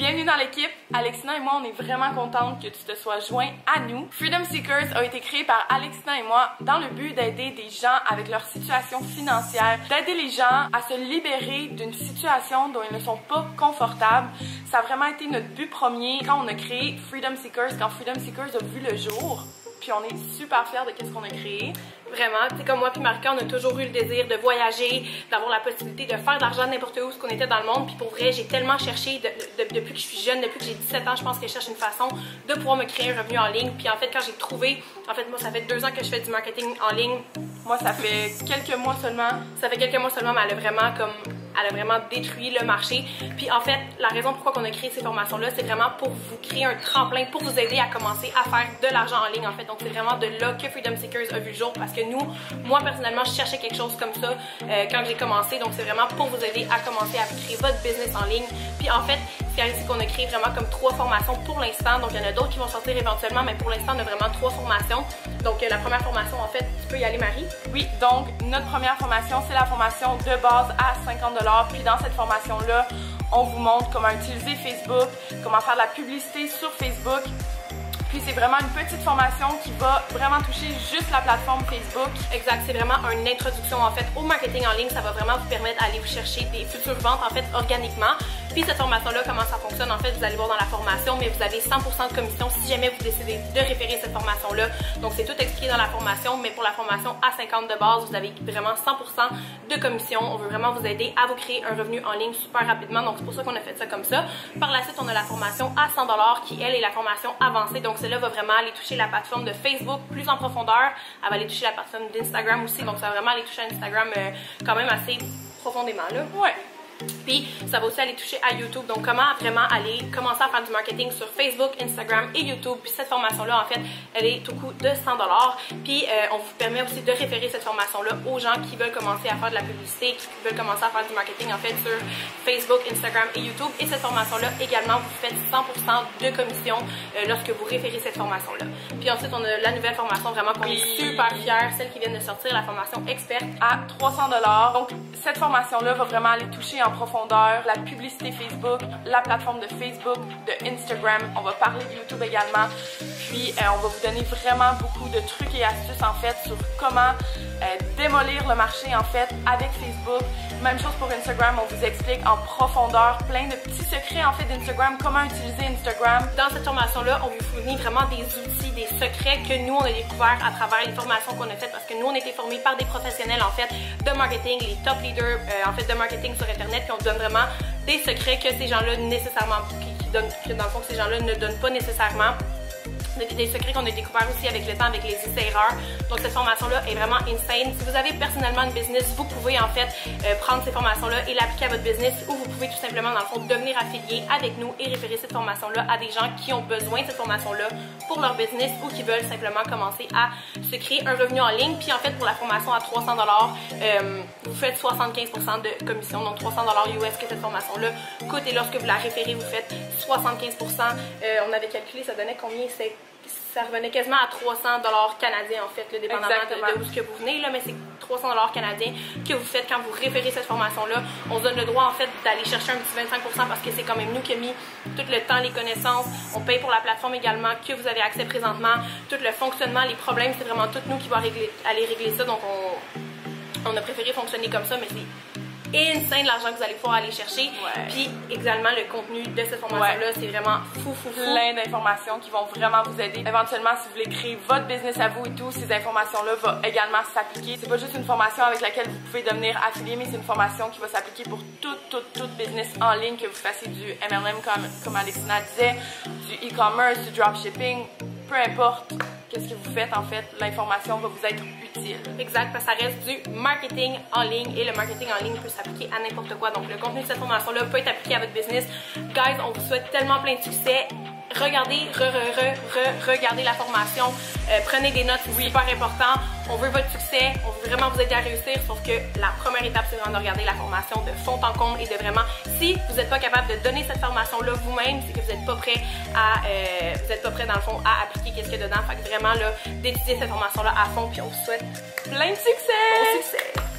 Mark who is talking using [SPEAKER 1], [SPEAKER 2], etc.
[SPEAKER 1] Bienvenue dans l'équipe. Alexina et moi, on est vraiment contentes que tu te sois joint à nous. Freedom Seekers a été créé par Alexina et moi dans le but d'aider des gens avec leur situation financière, d'aider les gens à se libérer d'une situation dont ils ne sont pas confortables. Ça a vraiment été notre but premier quand on a créé Freedom Seekers, quand Freedom Seekers a vu le jour. Puis on est super fiers de ce qu'on a créé.
[SPEAKER 2] Vraiment, tu sais, comme moi puis Marika, on a toujours eu le désir de voyager, d'avoir la possibilité de faire de l'argent n'importe où, ce qu'on était dans le monde. Puis pour vrai, j'ai tellement cherché depuis que je suis jeune, depuis que j'ai 17 ans, je pense que je cherche une façon de pouvoir me créer un revenu en ligne. Puis en fait, quand j'ai trouvé, en fait, moi, ça fait 2 ans que je fais du marketing en ligne.
[SPEAKER 1] Moi, ça fait quelques mois seulement.
[SPEAKER 2] Ça fait quelques mois seulement, mais elle a vraiment détruit le marché. Puis en fait, la raison pourquoi on a créé ces formations-là, c'est vraiment pour vous créer un tremplin, pour vous aider à commencer à faire de l'argent en ligne en fait. Donc c'est vraiment de là que Freedom Seekers a vu le jour parce que moi personnellement, je cherchais quelque chose comme ça quand j'ai commencé. Donc c'est vraiment pour vous aider à commencer à créer votre business en ligne. Puis en fait, c'est qu'on a créé vraiment comme 3 formations pour l'instant. Donc il y en a d'autres qui vont sortir éventuellement, mais pour l'instant, on a vraiment 3 formations. Donc la première formation, en fait, tu peux y aller, Marie?
[SPEAKER 1] Oui, donc notre première formation, c'est la formation de base à 50 $. Puis dans cette formation-là, on vous montre comment utiliser Facebook, comment faire de la publicité sur Facebook. Puis c'est vraiment une petite formation qui va vraiment toucher juste la plateforme Facebook.
[SPEAKER 2] Exact, c'est vraiment une introduction en fait au marketing en ligne. Ça va vraiment vous permettre d'aller vous chercher des futures ventes en fait organiquement. Puis cette formation-là, comment ça fonctionne? En fait, vous allez voir dans la formation, mais vous avez 100% de commission si jamais vous décidez de référer cette formation-là. Donc c'est tout expliqué dans la formation, mais pour la formation à 50 de base, vous avez vraiment 100% de commission. On veut vraiment vous aider à vous créer un revenu en ligne super rapidement. Donc c'est pour ça qu'on a fait ça comme ça. Par la suite, on a la formation à 100 $ qui, elle, est la formation avancée. Donc celle-là va vraiment aller toucher la plateforme de Facebook plus en profondeur. Elle va aller toucher la plateforme d'Instagram aussi. Donc ça va vraiment aller toucher Instagram quand même assez profondément là.
[SPEAKER 1] Ouais.
[SPEAKER 2] Puis ça va aussi aller toucher à YouTube. Donc comment vraiment aller commencer à faire du marketing sur Facebook, Instagram et YouTube. Puis cette formation-là, en fait, elle est au coût de 100 $. Puis on vous permet aussi de référer cette formation-là aux gens qui veulent commencer à faire de la publicité, qui veulent commencer à faire du marketing en fait sur Facebook, Instagram et YouTube. Et cette formation-là, également, vous faites 100% de commission lorsque vous référez cette formation-là. Puis ensuite, on a la nouvelle formation vraiment qu'on est super fiers, celle qui vient de sortir, la formation experte
[SPEAKER 1] à 300 $. Donc cette formation-là va vraiment aller toucher en profondeur la publicité Facebook, la plateforme de Facebook, de Instagram. On va parler de YouTube également. Puis on va vous donner vraiment beaucoup de trucs et astuces en fait sur comment démolir le marché en fait avec Facebook. Même chose pour Instagram, on vous explique en profondeur plein de petits secrets en fait d'Instagram, comment utiliser Instagram.
[SPEAKER 2] Dans cette formation-là, on vous fournit vraiment des outils, des secrets que nous on a découverts à travers les formations qu'on a faites parce que nous on a été formés par des professionnels en fait de marketing, les top leaders en fait de marketing sur internet, puis on donne vraiment des secrets que ces gens-là nécessairement, que dans le fond que ces gens-là ne donnent pas nécessairement. Des secrets qu'on a découverts aussi avec le temps, avec les essais-erreurs. Donc cette formation-là est vraiment insane. Si vous avez personnellement une business, vous pouvez en fait prendre ces formations-là et l'appliquer à votre business ou vous pouvez tout simplement dans le fond devenir affilié avec nous et référer cette formation-là à des gens qui ont besoin de cette formation-là pour leur business ou qui veulent simplement commencer à se créer un revenu en ligne. Puis en fait pour la formation à 300 $, vous faites 75% de commission, donc 300 $ US que cette formation-là coûte et lorsque vous la référez, vous faites 75%. On avait calculé, ça donnait combien? Ça revenait quasiment à 300 $ canadiens en fait, là, dépendamment de où ce que vous venez, là, mais c'est 300 $ canadiens que vous faites quand vous référez cette formation-là. On se donne le droit en fait d'aller chercher un petit 25% parce que c'est quand même nous qui avons mis tout le temps, les connaissances. On paye pour la plateforme également que vous avez accès présentement. Tout le fonctionnement, les problèmes, c'est vraiment tout nous qui va aller régler ça. Donc on a préféré fonctionner comme ça, mais c'est insane l'argent que vous allez pouvoir aller chercher.
[SPEAKER 1] Ouais.
[SPEAKER 2] Puis également le contenu de cette formation-là, c'est vraiment fou.
[SPEAKER 1] Plein d'informations qui vont vraiment vous aider. Éventuellement, si vous voulez créer votre business à vous et tout, ces informations-là vont également s'appliquer. C'est pas juste une formation avec laquelle vous pouvez devenir affilié, mais c'est une formation qui va s'appliquer pour tout business en ligne, que vous fassiez du MLM comme Alexina disait, du e-commerce, du dropshipping, peu importe. Qu'est-ce que vous faites en fait, l'information va vous être utile.
[SPEAKER 2] Exact, parce que ça reste du marketing en ligne et le marketing en ligne peut s'appliquer à n'importe quoi. Donc le contenu de cette formation-là peut être appliqué à votre business. Guys, on vous souhaite tellement plein de succès. Regardez, regardez la formation. Prenez des notes, c'est super important. On veut votre succès, on veut vraiment vous aider à réussir, sauf que la première étape, c'est vraiment de regarder la formation de fond en comble et de vraiment, si vous n'êtes pas capable de donner cette formation-là vous-même, c'est que vous n'êtes pas prêt dans le fond à appliquer qu'est-ce qu'il y a dedans. Fait que vraiment là, d'étudier cette formation-là à fond, puis on vous souhaite
[SPEAKER 1] plein de succès!
[SPEAKER 2] Bon succès!